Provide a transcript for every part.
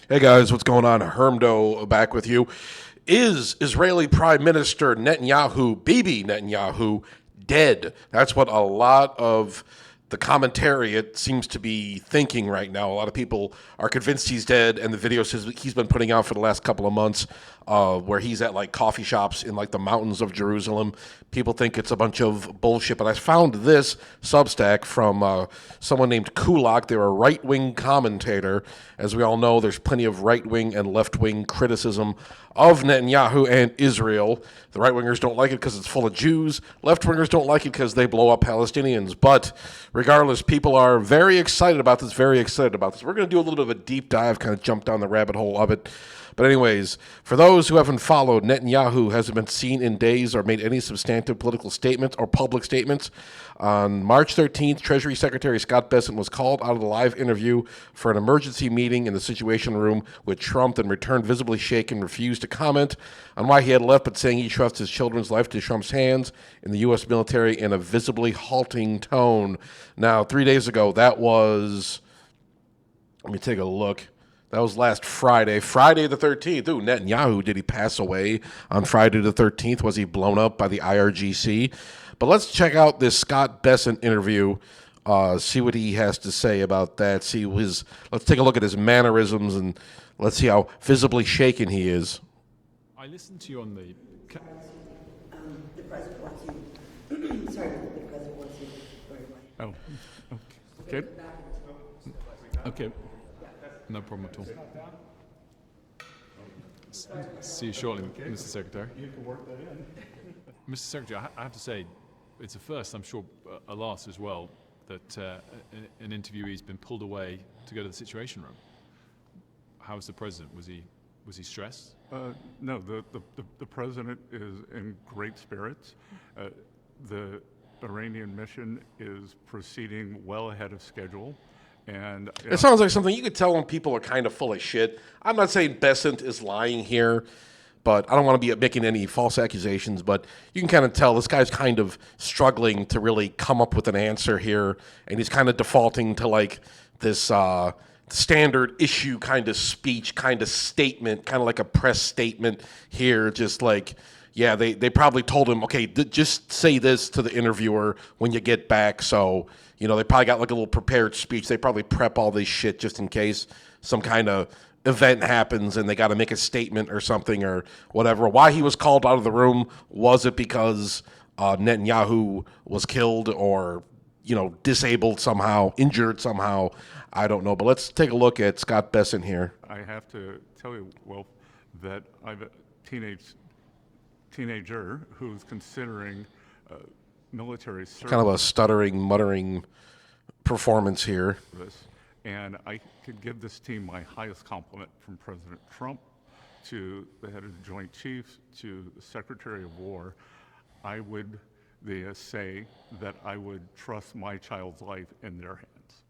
Hey guys, what's going on? Hermdo back with you. Is Israeli Prime Minister Netanyahu, Bibi Netanyahu, dead? That's what a lot of the commentariat seems to be thinking right now. A lot of people are convinced he's dead, and the videos he's been putting out for the last couple of months, where he's at like coffee shops in like the mountains of Jerusalem, people think it's a bunch of bullshit. But I found this Substack from someone named Kulak. They're a right-wing commentator. As we all know, there's plenty of right-wing and left-wing criticism of Netanyahu and Israel. The right-wingers don't like it because it's full of Jews. Left-wingers don't like it because they blow up Palestinians. But regardless, people are very excited about this, very excited about this. We're going to do a little bit of a deep dive, kind of jump down the rabbit hole of it. But anyways, for those who haven't followed, Netanyahu hasn't been seen in days or made any substantive political statements or public statements. On March 13th, Treasury Secretary Scott Bessent was called out of the live interview for an emergency meeting in the Situation Room with Trump, and returned visibly shaken, refused to comment on why he had left, but saying he trusts his children's life to Trump's hands in the U.S. military in a visibly halting tone. Now, 3 days ago, that was, let me take a look. That was last Friday, Friday the 13th. Ooh, Netanyahu, did he pass away on Friday the 13th? Was he blown up by the IRGC? But let's check out this Scott Bessent interview, see what he has to say about that. Let's take a look at his mannerisms, and let's see how visibly shaken he is. I listened to you on the... The president wants you. Sorry, the president wants you very much. Oh, okay. Okay. No problem at all. See you shortly, Mr. Secretary. You can work that in. Mr. Secretary, I have to say, it's a first, I'm sure a loss as well, that an interviewee's been pulled away to go to the Situation Room. How was the president? Was he stressed? No, the president is in great spirits. The Iranian mission is proceeding well ahead of schedule. And it sounds like something you could tell when people are kind of full of shit. I'm not saying Bessent is lying here, but I don't want to be making any false accusations, but you can kind of tell this guy's kind of struggling to really come up with an answer here, and he's kind of defaulting to like this standard issue kind of speech, kind of statement, kind of like a press statement here, just like, yeah, they probably told him, okay, just say this to the interviewer when you get back. So, you know, they probably got like a little prepared speech. They probably prep all this shit just in case some kind of event happens and they got to make a statement or something or whatever. Why he was called out of the room, was it because Netanyahu was killed or, you know, disabled somehow, injured somehow? I don't know. But let's take a look at Scott Bessent here. I have to tell you, Wolf, that I've a teenager who's considering military service. Kind of a stuttering, muttering performance here. And I could give this team my highest compliment, from President Trump to the head of the Joint Chiefs to the Secretary of War. I would say that I would trust my child's life in their hands.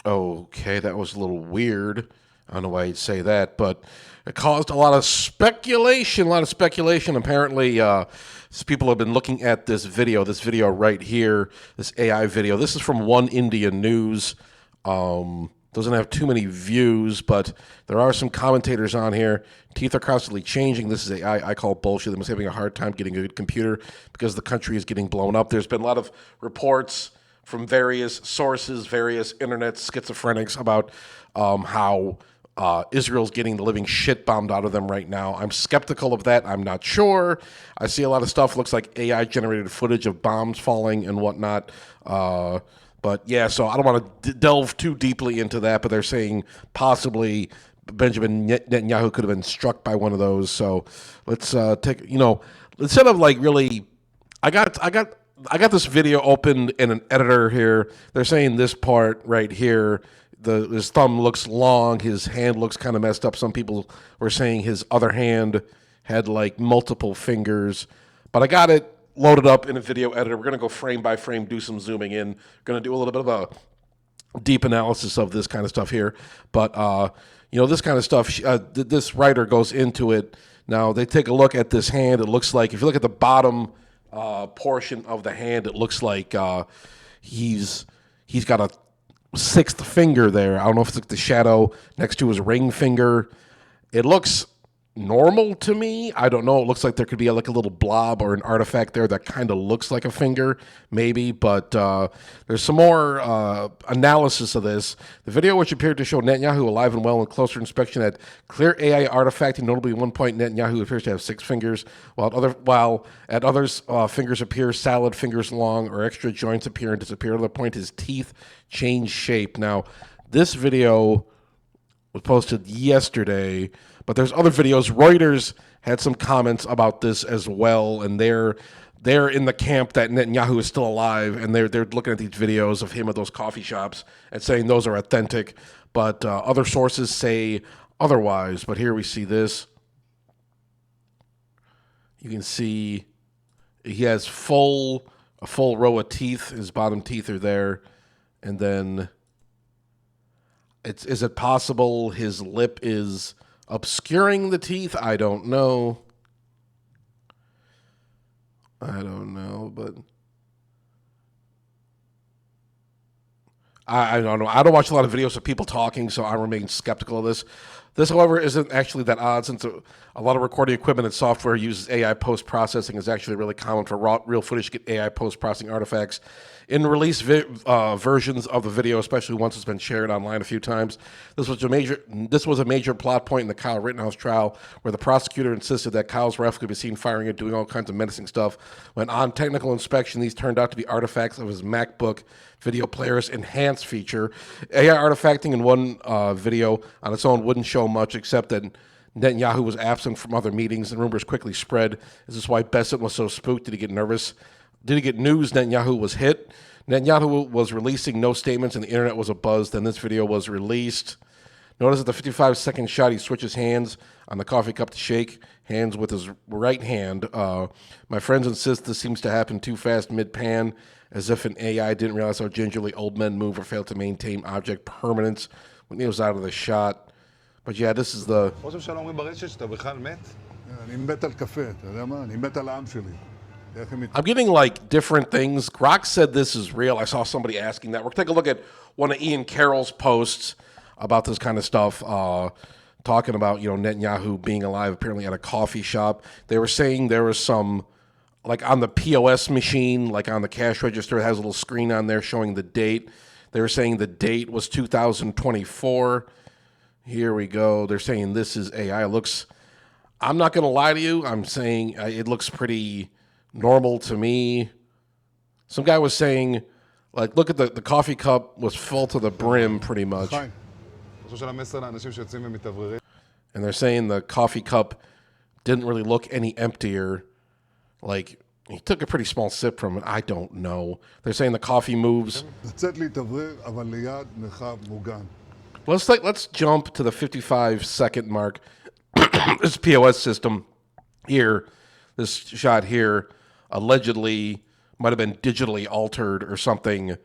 Okay, that was a little weird. I don't know why you'd say that, but it caused a lot of speculation. Apparently, people have been looking at this video right here, this AI video. This is from One India News. Doesn't have too many views, but there are some commentators on here. Teeth are constantly changing. This is AI. I call bullshit. Them having a hard time getting a good computer because the country is getting blown up. There's been a lot of reports from various sources, various internet schizophrenics about how Israel's getting the living shit bombed out of them right now. I'm skeptical of that. I'm not sure. I see a lot of stuff. Looks like AI-generated footage of bombs falling and whatnot. But yeah, so I don't want to delve too deeply into that, but they're saying possibly Benjamin Netanyahu could have been struck by one of those. So let's take, instead of like really, I got this video opened in an editor here. They're saying this part right here, his thumb looks long, his hand looks kind of messed up. Some people were saying his other hand had like multiple fingers, but I got it loaded up in a video editor. We're going to go frame by frame, do some zooming in. Going to do a little bit of a deep analysis of this kind of stuff here. But, this kind of stuff, this writer goes into it. Now, they take a look at this hand. It looks like, if you look at the bottom portion of the hand, it looks like he's got a sixth finger there. I don't know if it's like the shadow next to his ring finger. It looks normal to me. I don't know. It looks like there could be like a little blob or an artifact there that kind of looks like a finger, maybe. But there's some more analysis of this. The video, which appeared to show Netanyahu alive and well in closer inspection, had clear AI artifacting. Notably, at one point, Netanyahu appears to have 6 fingers, while at others, fingers appear salad fingers long, or extra joints appear and disappear. At another point, his teeth change shape. Now, this video was posted yesterday, but there's other videos. Reuters had some comments about this as well, and they're in the camp that Netanyahu is still alive, and they're looking at these videos of him at those coffee shops and saying those are authentic, but other sources say otherwise. But here we see this. You can see he has a full row of teeth. His bottom teeth are there, and then is it possible his lip is obscuring the teeth? I don't know. But I don't know. I don't watch a lot of videos of people talking, so I remain skeptical of this. This, however, isn't actually that odd, since a lot of recording equipment and software uses AI post-processing. Is actually really common for real footage to get AI post-processing artifacts in release versions of the video, especially once it's been shared online a few times. This was a major plot point in the Kyle Rittenhouse trial, where the prosecutor insisted that Kyle's ref could be seen firing and doing all kinds of menacing stuff. When on technical inspection, these turned out to be artifacts of his MacBook video player's enhanced feature. AI artifacting in one video on its own wouldn't show much, except that Netanyahu was absent from other meetings, and rumors quickly spread. Is this why Bessent was so spooked? Did he get nervous? Did he get news Netanyahu was hit? Netanyahu was releasing no statements, and the internet was abuzz. Then this video was released. Notice at the 55-second shot, he switches hands on the coffee cup to shake hands with his right hand. My friends insist this seems to happen too fast mid-pan, as if an AI didn't realize how gingerly old men move or fail to maintain object permanence when he was out of the shot. But yeah, this is the... I'm getting like different things. Grok said this is real. I saw somebody asking that. We'll take a look at one of Ian Carroll's posts about this kind of stuff, talking about, Netanyahu being alive apparently at a coffee shop. They were saying there was some, like on the POS machine, like on the cash register, it has a little screen on there showing the date. They were saying the date was 2024. Here we go. They're saying this is AI. I'm not going to lie to you. I'm saying it looks pretty normal to me. Some guy was saying, like, look at the coffee cup was full to the brim pretty much. And they're saying the coffee cup didn't really look any emptier. Like, he took a pretty small sip from it. I don't know. They're saying the coffee moves. Let's jump to the 55-second mark. This POS system here, this shot here, allegedly might have been digitally altered or something.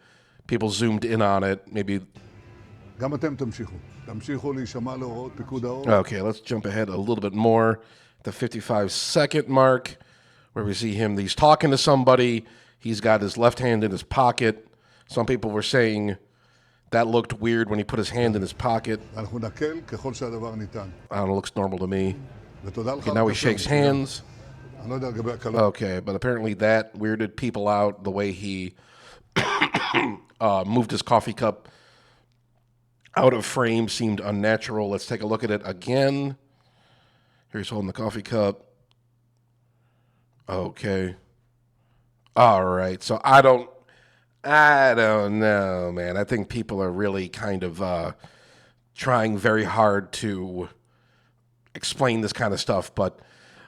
People zoomed in on it. Maybe. Okay, let's jump ahead a little bit more. The 55-second mark, where we see him. He's talking to somebody. He's got his left hand in his pocket. Some people were saying that looked weird when he put his hand in his pocket. I don't know, looks normal to me. Okay, now he shakes hands. Okay, but apparently that weirded people out, the way he moved his coffee cup out of frame seemed unnatural. Let's take a look at it again. Here he's holding the coffee cup. Okay. All right, so I don't know, man. I think people are really kind of trying very hard to explain this kind of stuff, but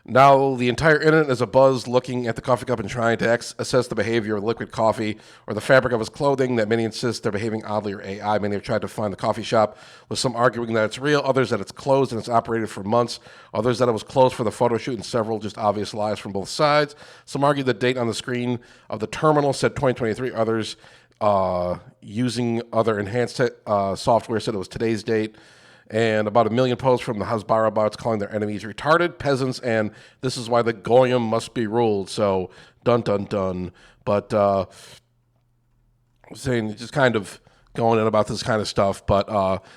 now the entire internet is abuzz looking at the coffee cup and trying to assess the behavior of liquid coffee or the fabric of his clothing that many insist they're behaving oddly or AI. Many have tried to find the coffee shop, with some arguing that it's real, others that it's closed and it's operated for months, others that it was closed for the photo shoot, and several just obvious lies from both sides. Some argue the date on the screen of the terminal said 2023. Others using other enhanced software said it was today's date. And about 1 million posts from the Hasbara bots calling their enemies retarded peasants, and this is why the Goyim must be ruled. So, dun dun dun. But saying, just kind of going in about this kind of stuff. But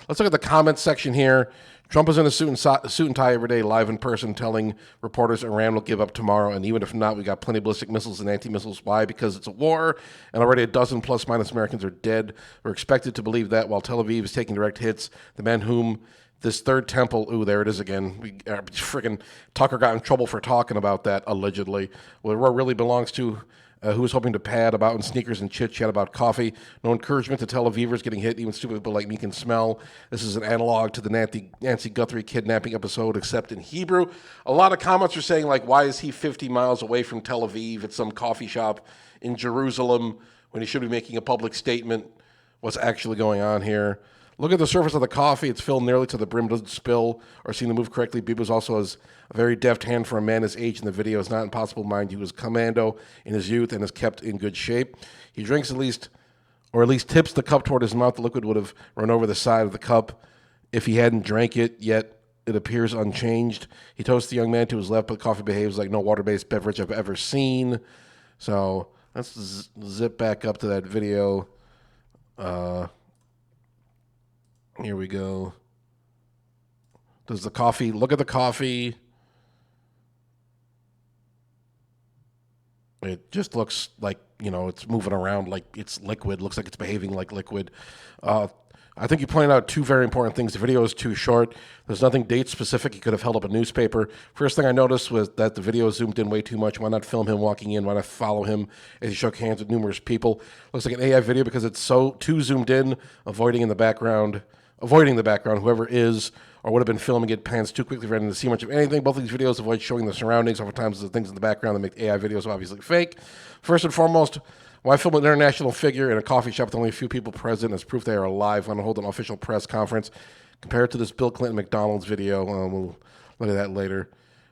let's look at the comments section here. Trump is in a suit and tie every day, live in person, telling reporters Iran will give up tomorrow. And even if not, we got plenty of ballistic missiles and anti-missiles. Why? Because it's a war, and already a dozen plus minus Americans are dead. We're expected to believe that while Tel Aviv is taking direct hits, the man whom this third temple, ooh, there it is again. Freaking Tucker got in trouble for talking about that, allegedly. Well, war really belongs to who was hoping to pad about in sneakers and chit-chat about coffee. No encouragement to Tel Avivers getting hit. Even stupid people like me can smell. This is an analog to the Nancy Guthrie kidnapping episode, except in Hebrew. A lot of comments are saying, like, why is he 50 miles away from Tel Aviv at some coffee shop in Jerusalem when he should be making a public statement? What's actually going on here? Look at the surface of the coffee. It's filled nearly to the brim, doesn't spill or seem to move correctly. Bibas also has a very deft hand for a man his age in the video. It's not impossible, mind you. He was commando in his youth and is kept in good shape. He drinks at least tips the cup toward his mouth. The liquid would have run over the side of the cup if he hadn't drank it, yet it appears unchanged. He toasts the young man to his left, but coffee behaves like no water-based beverage I've ever seen. So let's zip back up to that video. Here we go. Does the coffee, look at the coffee. It just looks like, it's moving around like it's liquid. Looks like it's behaving like liquid. I think you pointed out two very important things. The video is too short. There's nothing date specific. He could have held up a newspaper. First thing I noticed was that the video zoomed in way too much. Why not film him walking in? Why not follow him as he shook hands with numerous people? Looks like an AI video because it's so too zoomed in, avoiding the background. Whoever is or would have been filming it pans too quickly for anyone to see much of anything. Both of these videos avoid showing the surroundings. Oftentimes, the things in the background that make AI videos obviously fake. First and foremost, why film an international figure in a coffee shop with only a few people present as proof they are alive? Want to hold an official press conference? Compare it to this Bill Clinton McDonald's video. We'll look at that later.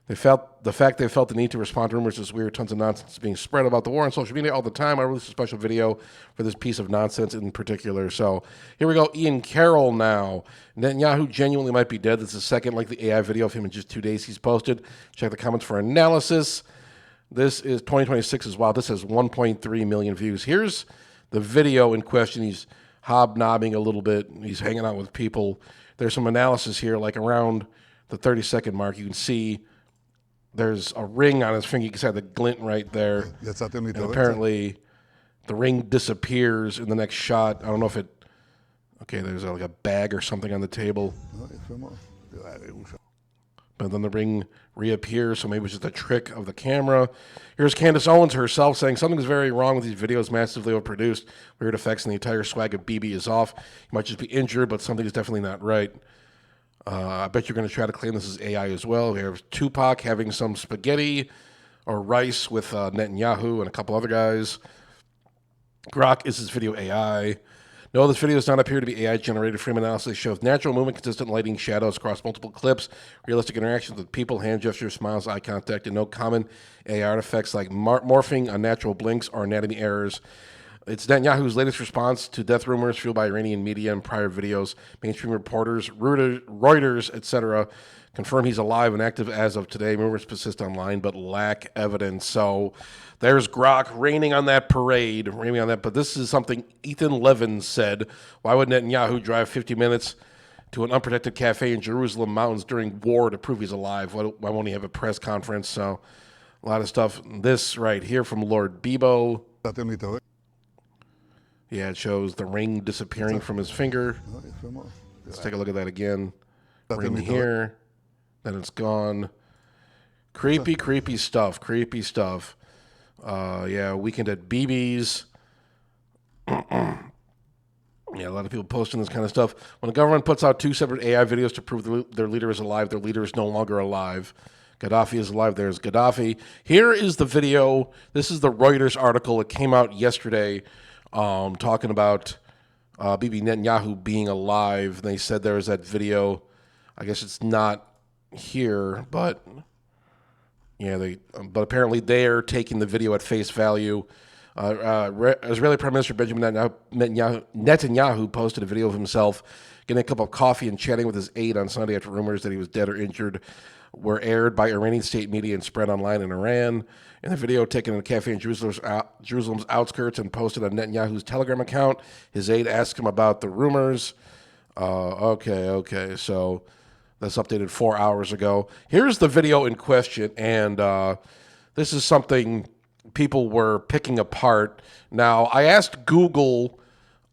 They felt the need to respond to rumors is weird. Tons of nonsense being spread about the war on social media all the time. I released a special video for this piece of nonsense in particular. So here we go. Ian Carroll now. Netanyahu genuinely might be dead. This is the second likely AI video of him in just 2 days he's posted. Check the comments for analysis. This is 2026 as well. This has 1.3 million views. Here's the video in question. He's hobnobbing a little bit. He's hanging out with people. There's some analysis here, like around the 30-second mark. You can see there's a ring on his finger. You can see the glint right there. And apparently the ring disappears in the next shot. I don't know if it... Okay, there's like a bag or something on the table. But then the ring reappears, so maybe it's just a trick of the camera. Here's Candace Owens herself saying, something's very wrong with these videos, massively overproduced. Weird effects, and the entire swag of BB is off. He might just be injured, but something is definitely not right. I bet you're going to try to claim this is AI as well. We have Tupac having some spaghetti or rice with Netanyahu and a couple other guys. Grok, is this video AI? No, this video does not appear to be AI-generated. Frame analysis shows natural movement, consistent lighting, shadows across multiple clips, realistic interactions with people, hand gestures, smiles, eye contact, and no common AI artifacts like morphing, unnatural blinks, or anatomy errors. It's Netanyahu's latest response to death rumors fueled by Iranian media and prior videos. Mainstream reporters, Reuters, etc., confirm he's alive and active as of today. Rumors persist online, but lack evidence. So there's Grok raining on that parade, But this is something Ethan Levin said. Why would Netanyahu drive 50 minutes to an unprotected cafe in Jerusalem mountains during war to prove he's alive? Why won't he have a press conference? So a lot of stuff. This right here from Lord Bebo. Yeah, it shows the ring disappearing from his finger. Let's take a look at that again. Ring here. Then it's gone. Creepy stuff. Yeah, weekend at BB's. Yeah, a lot of people posting this kind of stuff. When the government puts out two separate AI videos to prove their leader is alive, their leader is no longer alive. Gaddafi is alive. There's Gaddafi. Here is the video. This is the Reuters article. It came out yesterday talking about Bibi Netanyahu being alive. And they said there was that video. I guess it's not here, but yeah, but apparently they're taking the video at face value. Israeli Prime Minister Benjamin Netanyahu posted a video of himself getting a cup of coffee and chatting with his aide on Sunday after rumors that he was dead or injured were aired by Iranian state media and spread online in Iran. In the video taken in a cafe in Jerusalem's outskirts and posted on Netanyahu's Telegram account, his aide asked him about the rumors. Okay, so that's updated 4 hours ago. Here's the video in question, and this is something people were picking apart. Now, I asked Google,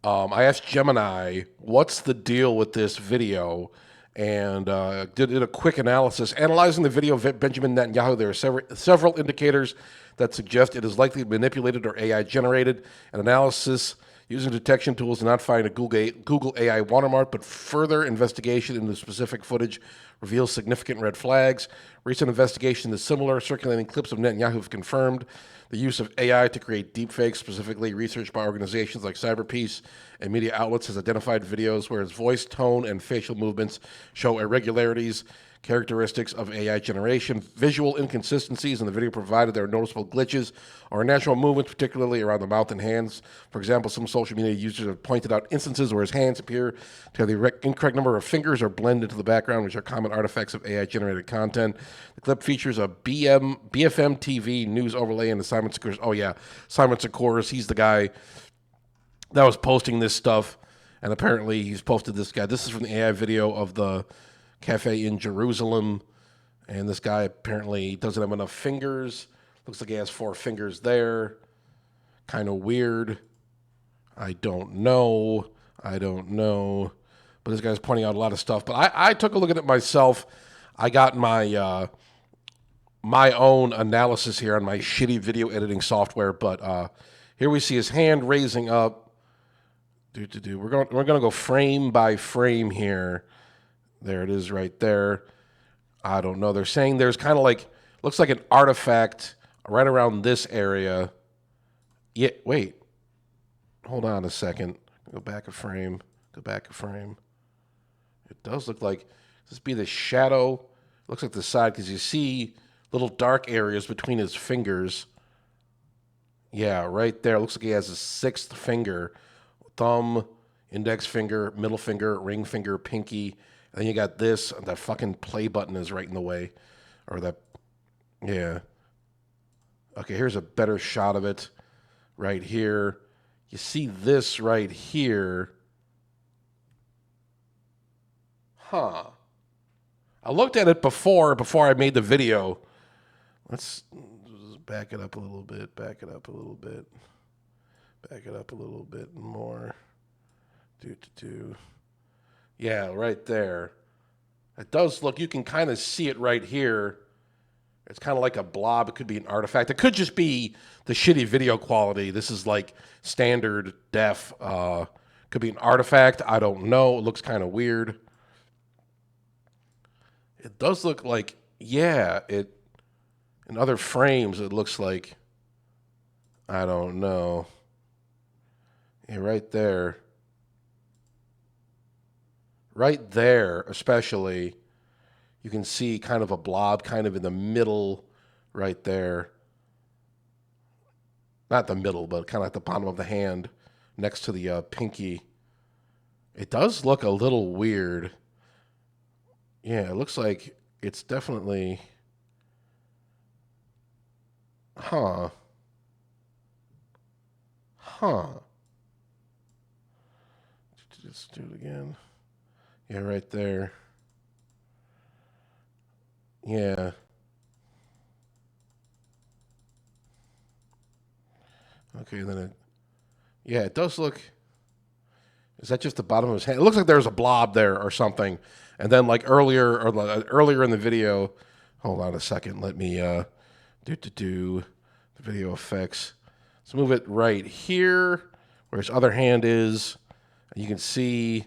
I asked Gemini, what's the deal with this video? And did a quick analysis. Analyzing the video of Benjamin Netanyahu, there are several indicators that suggest it is likely manipulated or AI generated. An analysis using detection tools did not find a Google AI watermark, but further investigation into specific footage reveals significant red flags. Recent investigation into similar circulating clips of Netanyahu have confirmed the use of AI to create deepfakes, specifically research by organizations like Cyberpeace and media outlets, has identified videos where his voice, tone, and facial movements show irregularities, characteristics of AI generation, visual inconsistencies in the video provided. There are noticeable glitches or unnatural movements, particularly around the mouth and hands. For example, some social media users have pointed out instances where his hands appear to have the incorrect number of fingers or blend into the background, which are common artifacts of AI-generated content. The clip features a BFM TV news overlay and the Simon Secures. Oh yeah, Simon Secures. He's the guy that was posting this stuff, and apparently he's posted this guy. This is from the AI video of the cafe in Jerusalem, and this guy apparently doesn't have enough fingers. Looks like he has 4 fingers there. Kind of weird. I don't know. But this guy's pointing out a lot of stuff. But I took a look at it myself. I got my my own analysis here on my shitty video editing software. But here we see his hand raising up. We're gonna go frame by frame here. There it is right there. I don't know. They're saying there's kind of like, looks like an artifact right around this area. Yeah, wait. Hold on a second. Go back a frame. It does look like, this be the shadow. Looks like the side, because you see little dark areas between his fingers. Yeah, right there. Looks like he has a 6th finger. Thumb, index finger, middle finger, ring finger, pinky. And then you got this, and that fucking play button is right in the way. Or that, yeah. Okay, here's a better shot of it right here. You see this right here. Huh. I looked at it before I made the video. Let's back it up a little bit, back it up a little bit more. Yeah, right there. It does look, you can kind of see it right here. It's kind of like a blob. It could be an artifact. It could just be the shitty video quality. This is like standard def. Could be an artifact. I don't know. It looks kind of weird. It does look like, yeah, it, in other frames, it looks like, I don't know. Yeah, right there. Right there, especially, you can see kind of a blob kind of in the middle right there. Not the middle, but kind of at the bottom of the hand next to the pinky. It does look a little weird. Yeah, it looks like it's definitely... Huh. Let's do it again. Yeah, right there. Yeah. Okay, then it... Yeah, it does look... Is that just the bottom of his hand? It looks like there's a blob there or something. And then like earlier in the video... Hold on a second. Let me do the video effects. Let's move it right here where his other hand is. You can see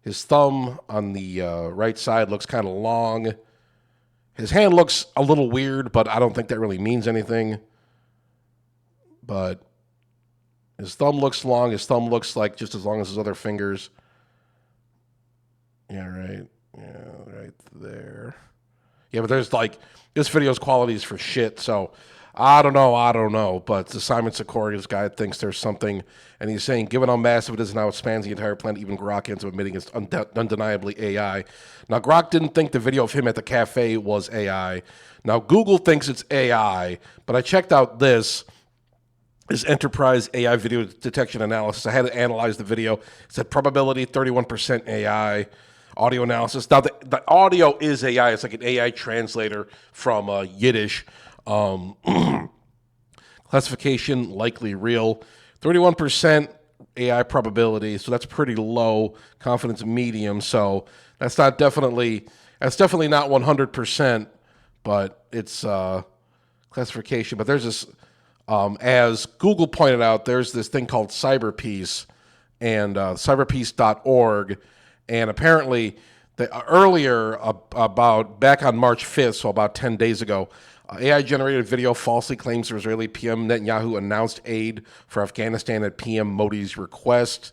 his thumb on the right side looks kind of long. His hand looks a little weird, but I don't think that really means anything. But his thumb looks long. His thumb looks like just as long as his other fingers. Yeah, right. Yeah, right there. Yeah, but there's like, this video's quality is for shit, so I don't know. But the Simon Secoria's guy thinks there's something, and he's saying, given how massive it is and how it spans the entire planet, even Grok ends up admitting it's undeniably AI. Now, Grok didn't think the video of him at the cafe was AI. Now, Google thinks it's AI, but I checked out this enterprise AI video detection analysis. I had to analyze the video. It said probability 31% AI. Audio analysis. Now, the audio is AI. It's like an AI translator from Yiddish. Classification, likely real. 31% AI probability, so that's pretty low. Confidence, medium. So that's definitely not 100%, but it's classification. But there's this, as Google pointed out, there's this thing called Cyberpeace, and cyberpeace.org. And apparently, earlier, about back on March 5th, so about 10 days ago, AI-generated video falsely claims Israeli PM Netanyahu announced aid for Afghanistan at PM Modi's request.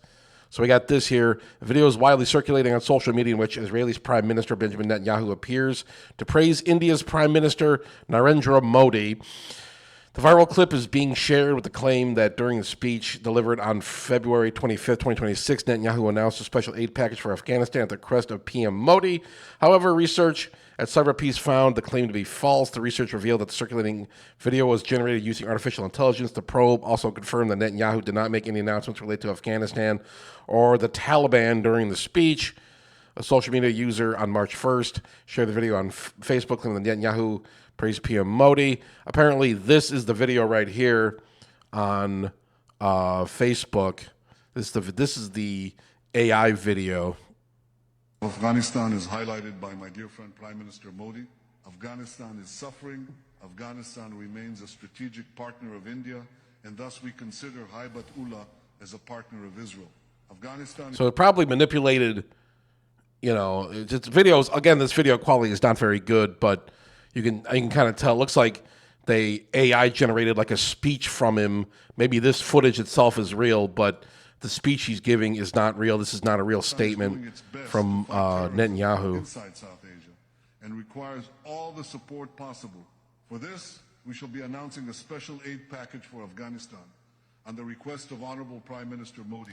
So we got this here. The video is widely circulating on social media in which Israel's Prime Minister Benjamin Netanyahu appears to praise India's Prime Minister Narendra Modi. The viral clip is being shared with the claim that during the speech delivered on February 25th, 2026, Netanyahu announced a special aid package for Afghanistan at the request of PM Modi. However, research at Cyberpeace found the claim to be false. The research revealed that the circulating video was generated using artificial intelligence. The probe also confirmed that Netanyahu did not make any announcements related to Afghanistan or the Taliban during the speech. A social media user on March 1st shared the video on Facebook claiming that Netanyahu praised PM Modi. Apparently, this is the video right here on Facebook. This is the AI video. Afghanistan is highlighted by my dear friend Prime Minister Modi. Afghanistan is suffering. Afghanistan remains a strategic partner of India, and thus we consider Haibat Ullah as a partner of Israel. Afghanistan. So it probably manipulated, just videos. Again, this video quality is not very good, but you can kind of tell. It looks like they AI generated like a speech from him. Maybe this footage itself is real, but the speech he's giving is not real. This is not a real statement from Netanyahu. Inside South Asia, and requires all the support possible. For this, we shall be announcing a special aid package for Afghanistan on the request of Honorable Prime Minister Modi.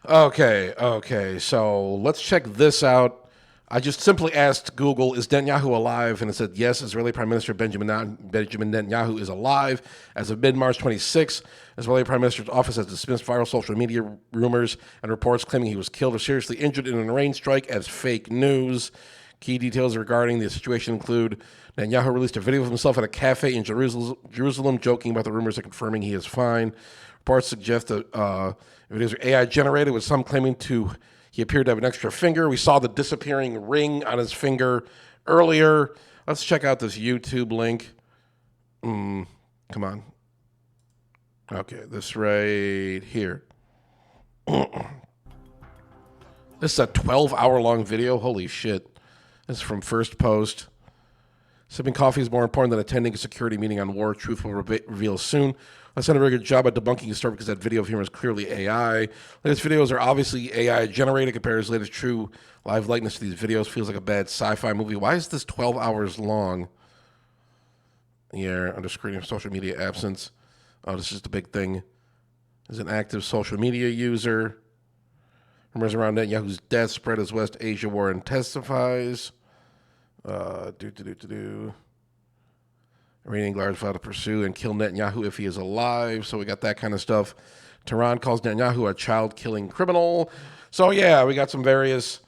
Okay. So let's check this out. I just simply asked Google, is Netanyahu alive? And it said, yes, Israeli Prime Minister Benjamin Netanyahu is alive. As of mid-March 26, Israeli Prime Minister's office has dismissed viral social media rumors and reports claiming he was killed or seriously injured in an rain strike as fake news. Key details regarding the situation include Netanyahu released a video of himself at a cafe in Jerusalem joking about the rumors and confirming he is fine. Reports suggest that videos are AI generated, with some claiming he appeared to have an extra finger. We saw the disappearing ring on his finger earlier. Let's check out this YouTube link. Come on. Okay, this right here. This is a 12-hour-long video. Holy shit. This is from First Post. Sipping coffee is more important than attending a security meeting on war. Truth will reveal soon. I've done a very good job at debunking the story because that video of him is clearly AI. Latest videos are obviously AI generated. Compares latest true live likeness to these videos. Feels like a bad sci-fi movie. Why is this 12 hours long? Yeah, under screening of social media absence. Oh, this is the big thing. Is an active social media user. Rumors around Netanyahu's death spread as West Asia war intensifies. Iranian guards vow to pursue and kill Netanyahu if he is alive. So we got that kind of stuff. Tehran calls Netanyahu a child-killing criminal. So yeah, we got some various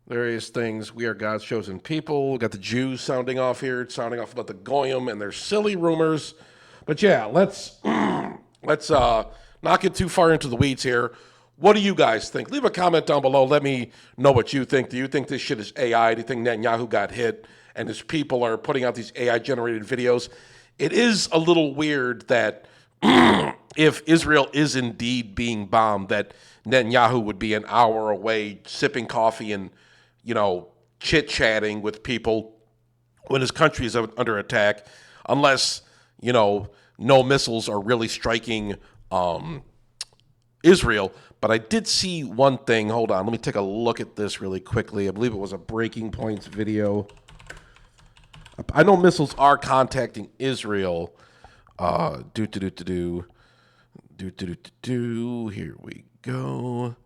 things. We are God's chosen people. We got the Jews sounding off here, sounding off about the Goyim and their silly rumors. But yeah, let's not get too far into the weeds here. What do you guys think? Leave a comment down below. Let me know what you think. Do you think this shit is AI? Do you think Netanyahu got hit and his people are putting out these AI-generated videos? It is a little weird that if Israel is indeed being bombed, that Netanyahu would be an hour away sipping coffee and, chit-chatting with people when his country is under attack, unless, no missiles are really striking Israel. But I did see one thing. Hold on. Let me take a look at this really quickly. I believe it was a Breaking Points video. I know missiles are contacting Israel. Here we go.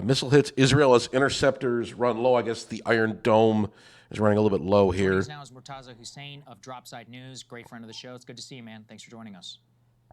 Missile hits Israel as interceptors run low. I guess the Iron Dome is running a little bit low here. Joining us now is Murtaza Hussein of Dropside News, great friend of the show. It's good to see you, man. Thanks for joining us.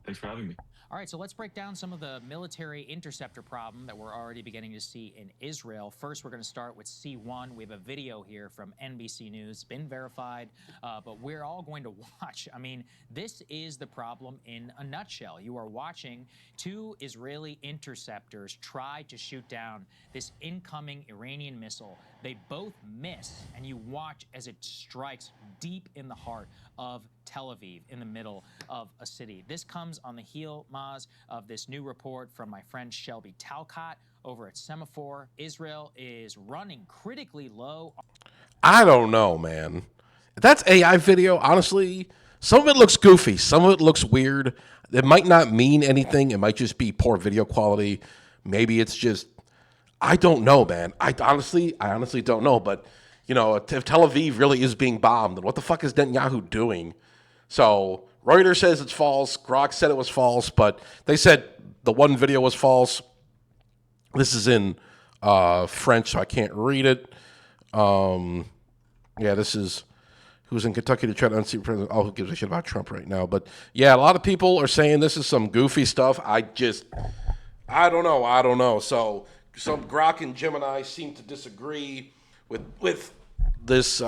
Thanks for having me. All right, so let's break down some of the military interceptor problem that we're already beginning to see in Israel. First, we're going to start with C1. We have a video here from NBC News. It's been verified, but we're all going to watch. I mean, this is the problem in a nutshell. You are watching two Israeli interceptors try to shoot down this incoming Iranian missile. They both miss, and you watch as it strikes deep in the heart of Tel Aviv, in the middle of a city. This comes on the heel, Maz, of this new report from my friend Shelby Talcott over at Semaphore. Israel is running critically low. I don't know, man. That's AI video. Honestly, some of it looks goofy. Some of it looks weird. It might not mean anything. It might just be poor video quality. Maybe it's just, I don't know, man. I honestly don't know. But, you know, if Tel Aviv really is being bombed, then what the fuck is Netanyahu doing? So Reuters says it's false. Grok said it was false, but they said the one video was false. This is in French, so I can't read it. Yeah, this is who's in Kentucky to try to unseat President. Oh, who gives a shit about Trump right now? But yeah, a lot of people are saying this is some goofy stuff. I don't know. So some Grok and Gemini seem to disagree with this.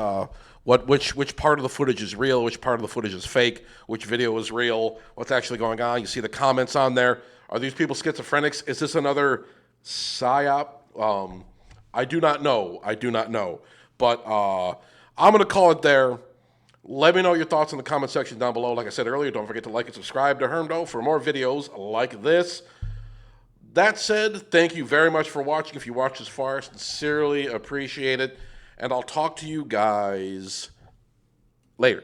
Which part of the footage is real? Which part of the footage is fake? Which video is real? What's actually going on? You see the comments on there. Are these people schizophrenics? Is this another psyop? I do not know. But I'm going to call it there. Let me know your thoughts in the comment section down below. Like I said earlier, don't forget to like and subscribe to Hermdo for more videos like this. That said, thank you very much for watching. If you watched this far, sincerely appreciate it. And I'll talk to you guys later.